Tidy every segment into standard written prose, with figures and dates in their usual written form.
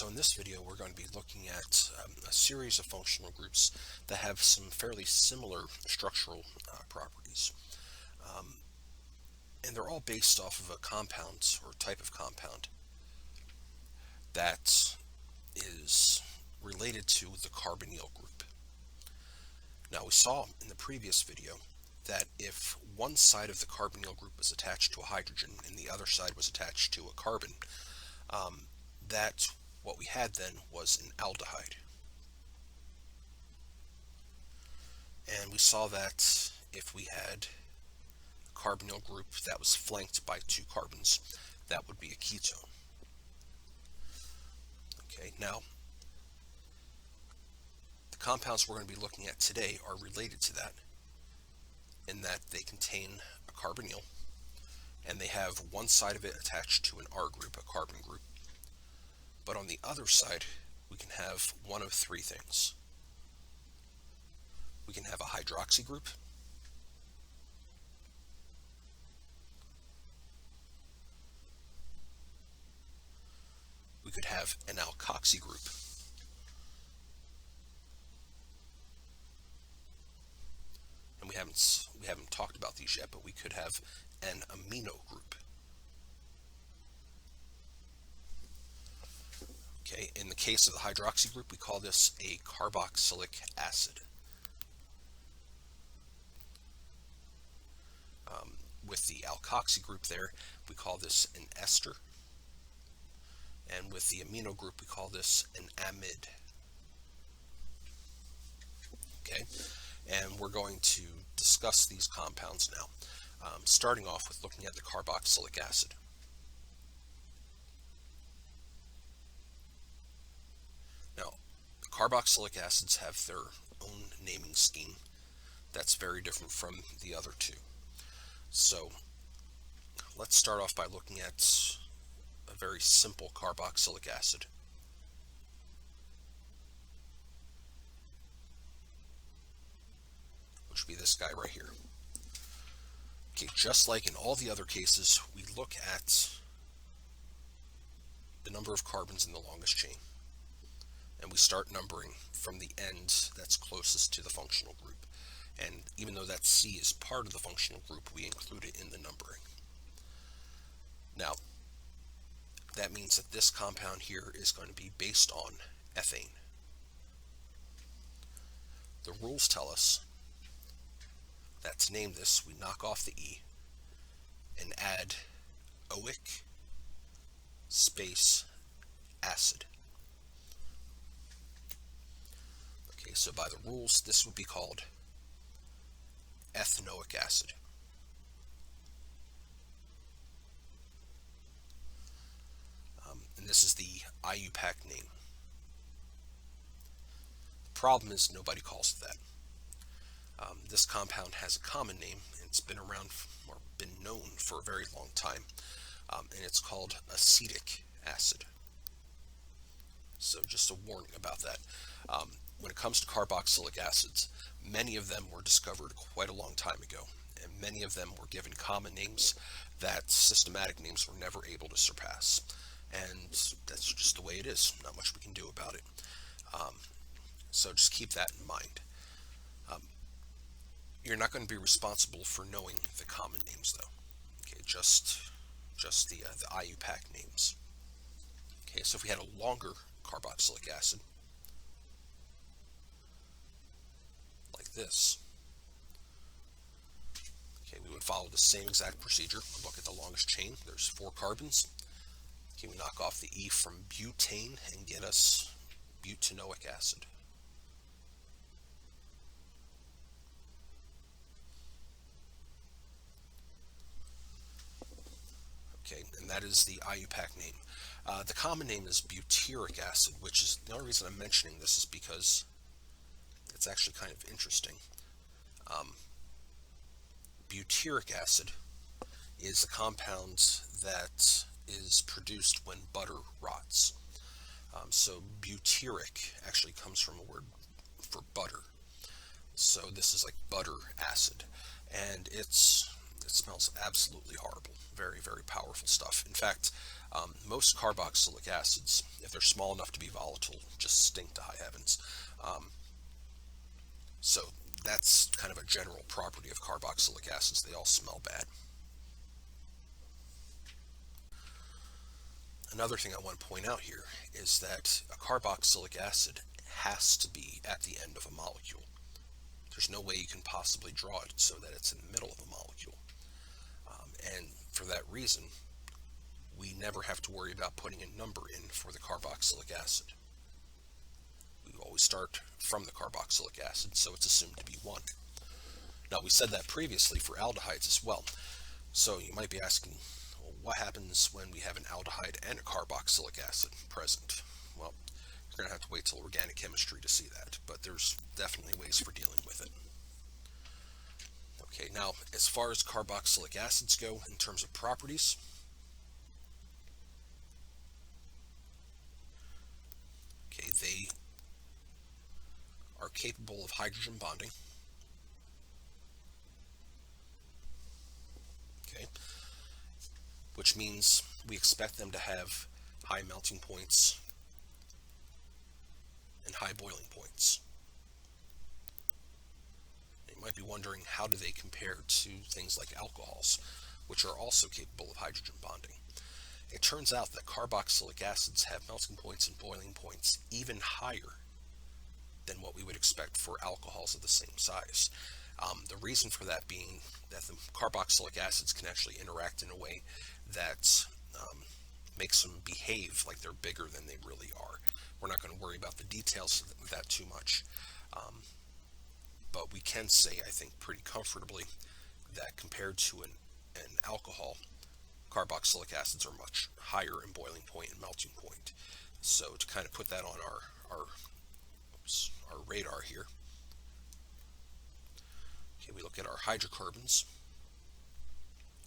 So in this video, we're going to be looking at a series of functional groups that have some fairly similar structural properties. Um, and they're all based off of a compound or type of compound that is related to the carbonyl group. Now we saw in the previous video that if one side of the carbonyl group was attached to a hydrogen and the other side was attached to a carbon, that what we had then was an aldehyde. And we saw that if we had a carbonyl group that was flanked by two carbons, that would be a ketone. Okay, now the compounds we're going to be looking at today are related to that in that they contain a carbonyl and they have one side of it attached to an R group, a carbon group. But on the other side, we can have one of three things. We can have a hydroxy group, we could have an alkoxy group, and we haven't talked about these yet, but we could have an amino group. Okay, in the case of the hydroxy group, we call this a carboxylic acid. With the alkoxy group there, we call this an ester. And with the amino group, we call this an amide. Okay, and we're going to discuss these compounds now, starting off with looking at the carboxylic acid. Now, carboxylic acids have their own naming scheme that's very different from the other two. So let's start off by looking at a very simple carboxylic acid. Which would be this guy right here. Okay, just like in all the other cases, we look at the number of carbons in the longest chain. And we start numbering from the end that's closest to the functional group. And even though that C is part of the functional group, we include it in the numbering. Now, that means that this compound here is going to be based on ethane. The rules tell us that to name this, we knock off the E and add oic space acid. Okay, so by the rules, this would be called ethanoic acid. And this is the IUPAC name. The problem is nobody calls it that. This compound has a common name, and it's been around or been known for a very long time, and it's called acetic acid. So just a warning about that. When it comes to carboxylic acids, many of them were discovered quite a long time ago, and many of them were given common names that systematic names were never able to surpass. And that's just the way it is. Not much we can do about it. So just keep that in mind. You're not going to be responsible for knowing the common names, though. Okay, just the IUPAC names. Okay, so if we had a longer carboxylic acid, like this, okay, we would follow the same exact procedure. Look at the longest chain. There's 4 carbons. Okay, we knock off the E from butane and get us butanoic acid. Okay, and that is the IUPAC name. The common name is butyric acid, which is the only reason I'm mentioning this is because it's actually kind of interesting. Butyric acid is a compound that is produced when butter rots. So butyric actually comes from a word for butter. So this is like butter acid, and it's It smells absolutely horrible. Very, very powerful stuff. In fact, most carboxylic acids, if they're small enough to be volatile, just stink to high heavens. Um, so that's kind of a general property of carboxylic acids. They all smell bad. Another thing I want to point out here is that a carboxylic acid has to be at the end of a molecule. There's no way you can possibly draw it so that it's in the middle of a molecule. And for that reason, we never have to worry about putting a number in for the carboxylic acid. We always start from the carboxylic acid, so it's assumed to be 1. Now, we said that previously for aldehydes as well. So you might be asking, well, what happens when we have an aldehyde and a carboxylic acid present? Well, you're going to have to wait till organic chemistry to see that, but there's definitely ways for dealing with it. Okay, now as far as carboxylic acids go in terms of properties, okay, they are capable of hydrogen bonding. Okay, which means we expect them to have high melting points and high boiling points. You might be wondering, how do they compare to things like alcohols, which are also capable of hydrogen bonding? It turns out that carboxylic acids have melting points and boiling points even higher than what we would expect for alcohols of the same size. The reason for that being that the carboxylic acids can actually interact in a way that makes them behave like they're bigger than they really are. We're not going to worry about the details of that too much, but we can say, I think, pretty comfortably that compared to an alcohol, carboxylic acids are much higher in boiling point and melting point. So to kind of put that on our radar here, okay, we look at our hydrocarbons.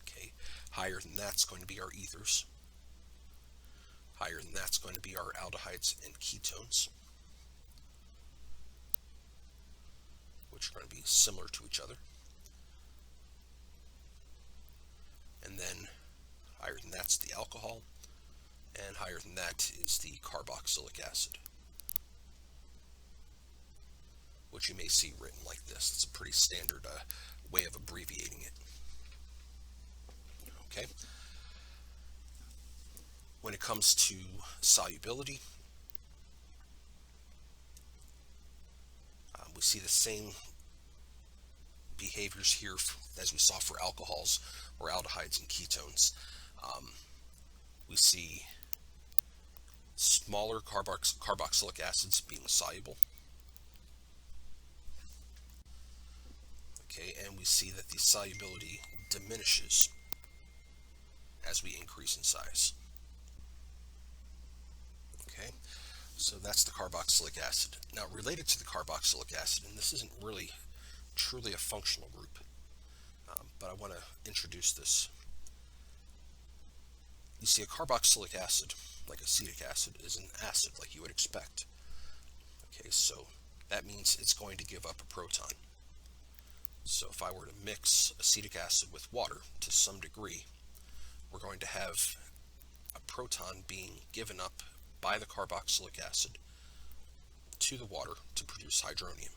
Okay, higher than that's going to be our ethers. Higher than that's going to be our aldehydes and ketones, which are going to be similar to each other. And then higher than that's the alcohol, and higher than that is the carboxylic acid, which you may see written like this. It's a pretty standard way of abbreviating it. Okay. When it comes to solubility, we see the same behaviors here as we saw for alcohols or aldehydes and ketones. We see smaller carboxylic acids being soluble. Okay, and we see that the solubility diminishes as we increase in size. Okay, so that's the carboxylic acid. Now, related to the carboxylic acid, and this isn't really truly a functional group, but I want to introduce this. You see, a carboxylic acid, like acetic acid, is an acid like you would expect. Okay, so that means it's going to give up a proton. So if I were to mix acetic acid with water to some degree, we're going to have a proton being given up by the carboxylic acid to the water to produce hydronium.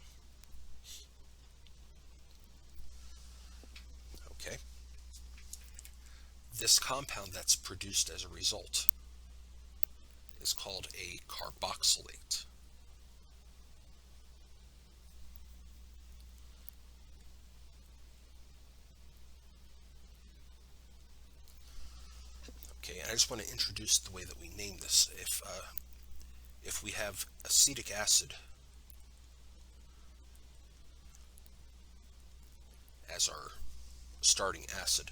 Okay. This compound that's produced as a result is called a carboxylate. Okay, and I just want to introduce the way that we name this. If we have acetic acid as our starting acid,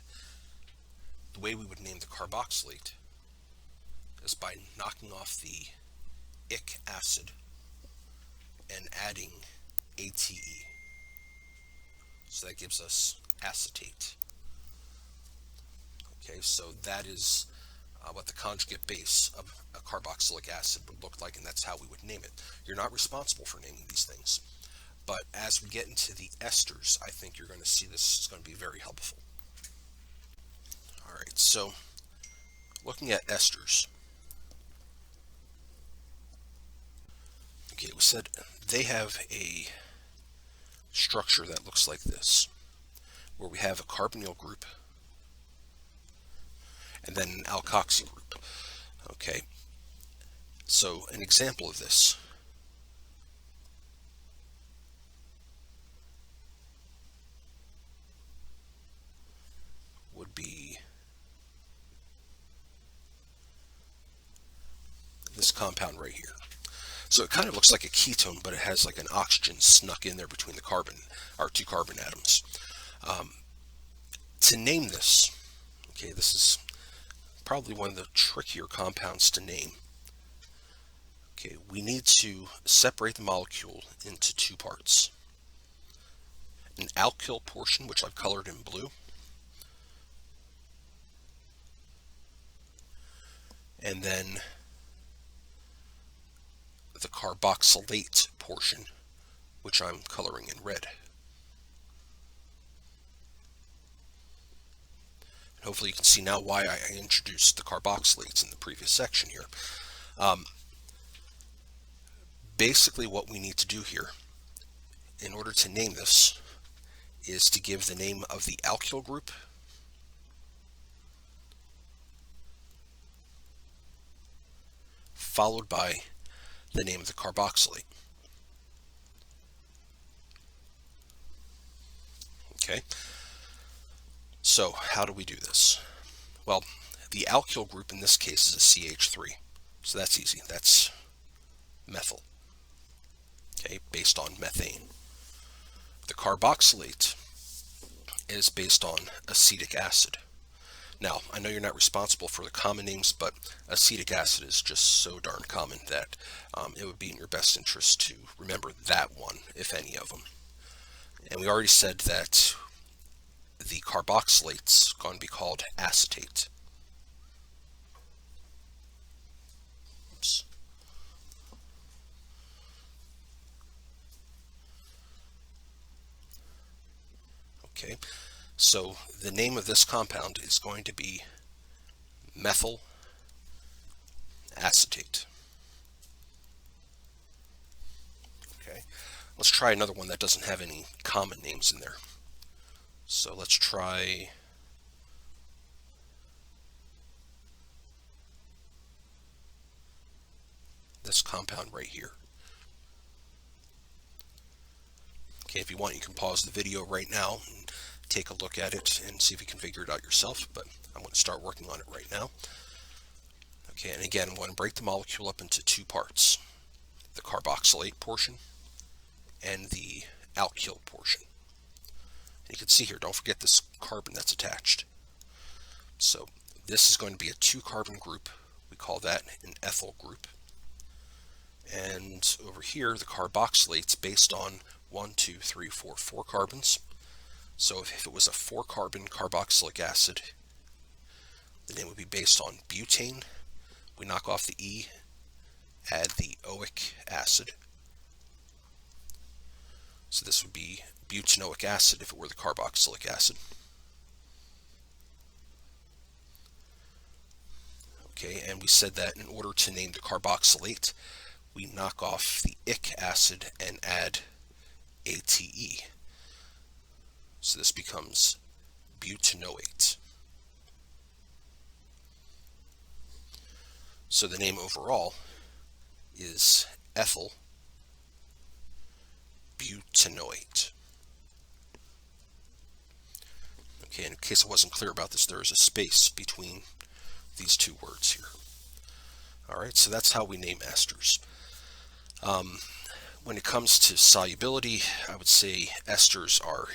the way we would name the carboxylate is by knocking off the ic acid and adding ATE. So that gives us acetate. Okay, so that is what the conjugate base of a carboxylic acid would look like, and that's how we would name it. You're not responsible for naming these things, but as we get into the esters, I think you're going to see this is going to be very helpful. Alright, so looking at esters, okay, we said they have a structure that looks like this, where we have a carbonyl group and then an alkoxy group. Okay, so an example of this would be this compound right here. So it kind of looks like a ketone, but it has like an oxygen snuck in there between the carbon, or two carbon atoms. To name this, okay, this is probably one of the trickier compounds to name. Okay, we need to separate the molecule into two parts. An alkyl portion, which I've colored in blue, and then the carboxylate portion, which I'm coloring in red. Hopefully you can see now why I introduced the carboxylates in the previous section here. Basically what we need to do here in order to name this is to give the name of the alkyl group followed by the name of the carboxylate. Okay, so how do we do this? Well, the alkyl group in this case is a CH3, so that's easy. That's methyl, okay, based on methane. The carboxylate is based on acetic acid. Now, I know you're not responsible for the common names, but acetic acid is just so darn common that it would be in your best interest to remember that one, if any of them. And we already said that the carboxylate's going to be called acetate. Oops. Okay, so the name of this compound is going to be methyl acetate. Okay, let's try another one that doesn't have any common names in there. So let's try this compound right here. Okay, if you want, you can pause the video right now and take a look at it and see if you can figure it out yourself, but I'm going to start working on it right now. Okay, and again, I'm going to break the molecule up into two parts, the carboxylate portion and the alkyl portion. And you can see here, don't forget this carbon that's attached. So this is going to be a two-carbon group. We call that an ethyl group. And over here, the carboxylate's based on 1, 2, 3, 4, 4 carbons. So if it was a 4-carbon carboxylic acid, the name would be based on butane. We knock off the E, add the oic acid. So this would be butanoic acid if it were the carboxylic acid. Okay, and we said that in order to name the carboxylate, we knock off the ic acid and add ATE. So this becomes butanoate. So the name overall is ethyl butanoate. Okay, and in case I wasn't clear about this, there is a space between these two words here. Alright, so that's how we name esters. When it comes to solubility, I would say esters are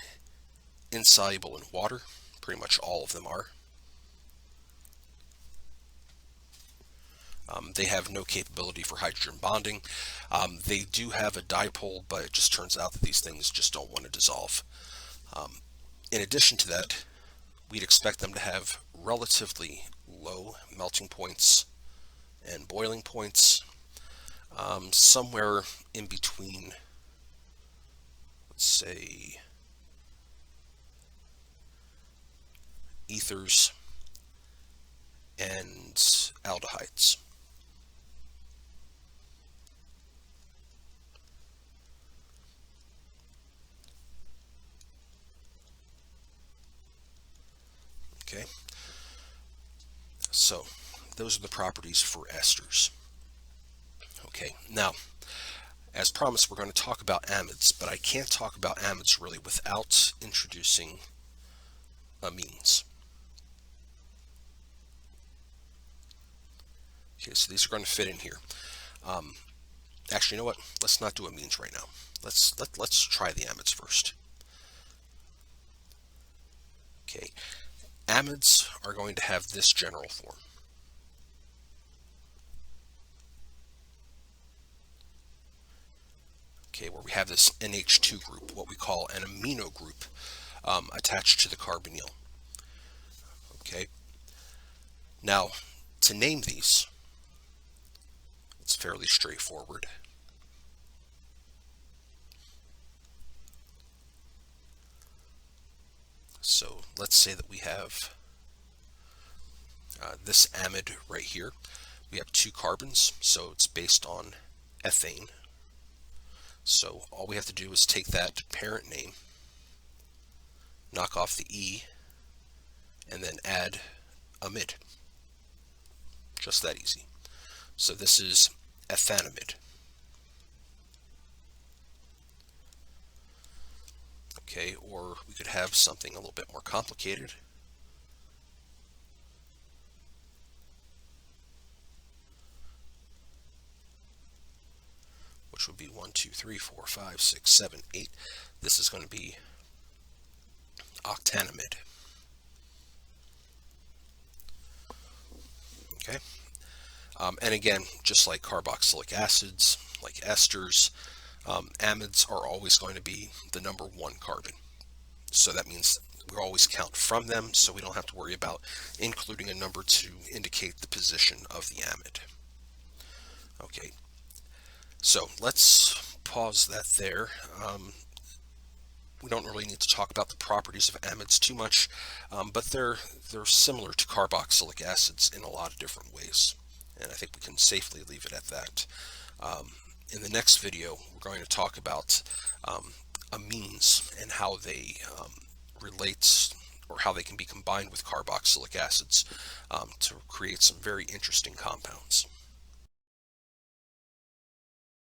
insoluble in water. Pretty much all of them are. They have no capability for hydrogen bonding. They do have a dipole, but it just turns out that these things just don't want to dissolve. In addition to that, we'd expect them to have relatively low melting points and boiling points, somewhere in between, let's say, ethers and aldehydes. Okay, so those are the properties for esters. Okay, now, as promised, we're going to talk about amides, but I can't talk about amides really without introducing amines. Okay, so these are going to fit in here. Actually, you know what? Let's not do amines right now. Let's try the amides first. Okay, amides are going to have this general form. Okay, where we have this NH2 group, what we call an amino group, attached to the carbonyl. Okay, now to name these, it's fairly straightforward. So let's say that we have this amide right here. We have 2 carbons, so it's based on ethane. So all we have to do is take that parent name, knock off the E, and then add amide. Just that easy. So this is ethanamide. Okay, or we could have something a little bit more complicated. Which would be 1, 2, 3, 4, 5, 6, 7, 8. This is going to be octanamide. Okay, and again, just like carboxylic acids, like esters, amides are always going to be the number 1 carbon. So that means we always count from them, so we don't have to worry about including a number to indicate the position of the amide. Okay, so let's pause that there. We don't really need to talk about the properties of amides too much, but they're similar to carboxylic acids in a lot of different ways, and I think we can safely leave it at that. In the next video, we're going to talk about amines and how they relate, or how they can be combined with carboxylic acids to create some very interesting compounds.